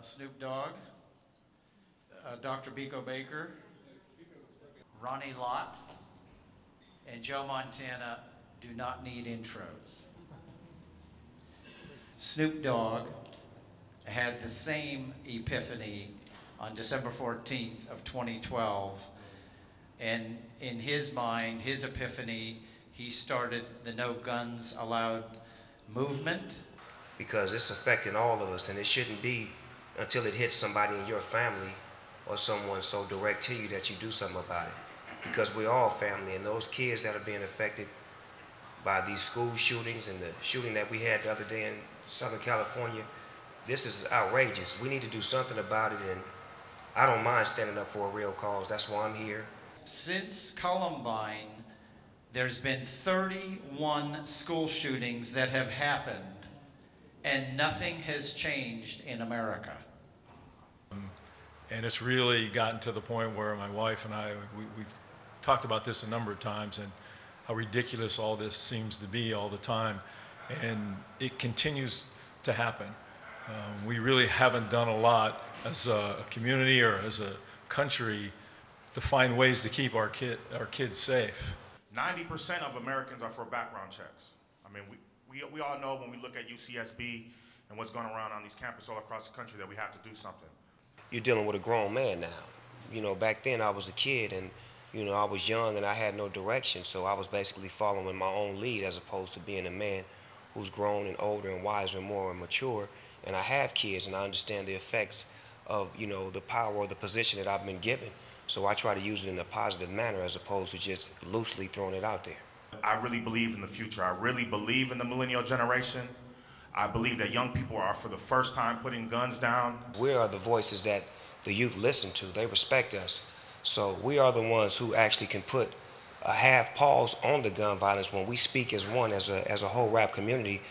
Snoop Dogg, Dr. Biko Baker, Ronnie Lott, and Joe Montana do not need intros. Snoop Dogg had the same epiphany on December 14th of 2012, and in his mind, his epiphany, he started the No Guns Allowed movement. Because it's affecting all of us, and it shouldn't be until it hits somebody in your family or someone so direct to you that you do something about it. Because we're all family, and those kids that are being affected by these school shootings and the shooting that we had the other day in Southern California, this is outrageous. We need to do something about it, and I don't mind standing up for a real cause. That's why I'm here. Since Columbine, there's been 31 school shootings that have happened, and nothing has changed in America. And it's really gotten to the point where my wife and I, we've talked about this a number of times, and how ridiculous all this seems to be all the time. And it continues to happen. We really haven't done a lot as a community or as a country to find ways to keep our kids safe. 90% of Americans are for background checks. I mean, we all know when we look at UCSB and what's going on these campuses all across the country that we have to do something. You're dealing with a grown man now. You know, back then I was a kid, and you know, I was young and I had no direction, so I was basically following my own lead as opposed to being a man who's grown and older and wiser and more mature. And I have kids, and I understand the effects of, you know, the power or the position that I've been given. So I try to use it in a positive manner as opposed to just loosely throwing it out there. I really believe in the future. I really believe in the millennial generation. I believe that young people are, for the first time, putting guns down. We are the voices that the youth listen to. They respect us. So we are the ones who actually can put a half pause on the gun violence when we speak as one, as a whole rap community.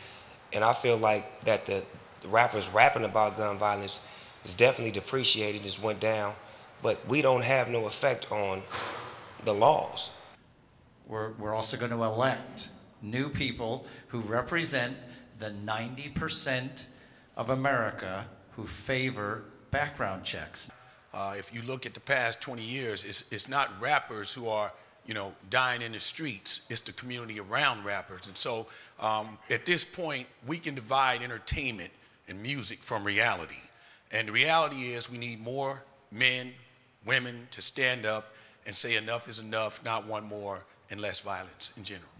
And I feel like that the rappers rapping about gun violence is definitely depreciated, it's went down, but we don't have no effect on the laws. We're also going to elect new people who represent the 90% of America who favor background checks. If you look at the past 20 years, it's not rappers who are, you know, dying in the streets. It's the community around rappers. And so at this point, we can divide entertainment and music from reality. And the reality is we need more men, women to stand up and say enough is enough, not one more, and less violence in general.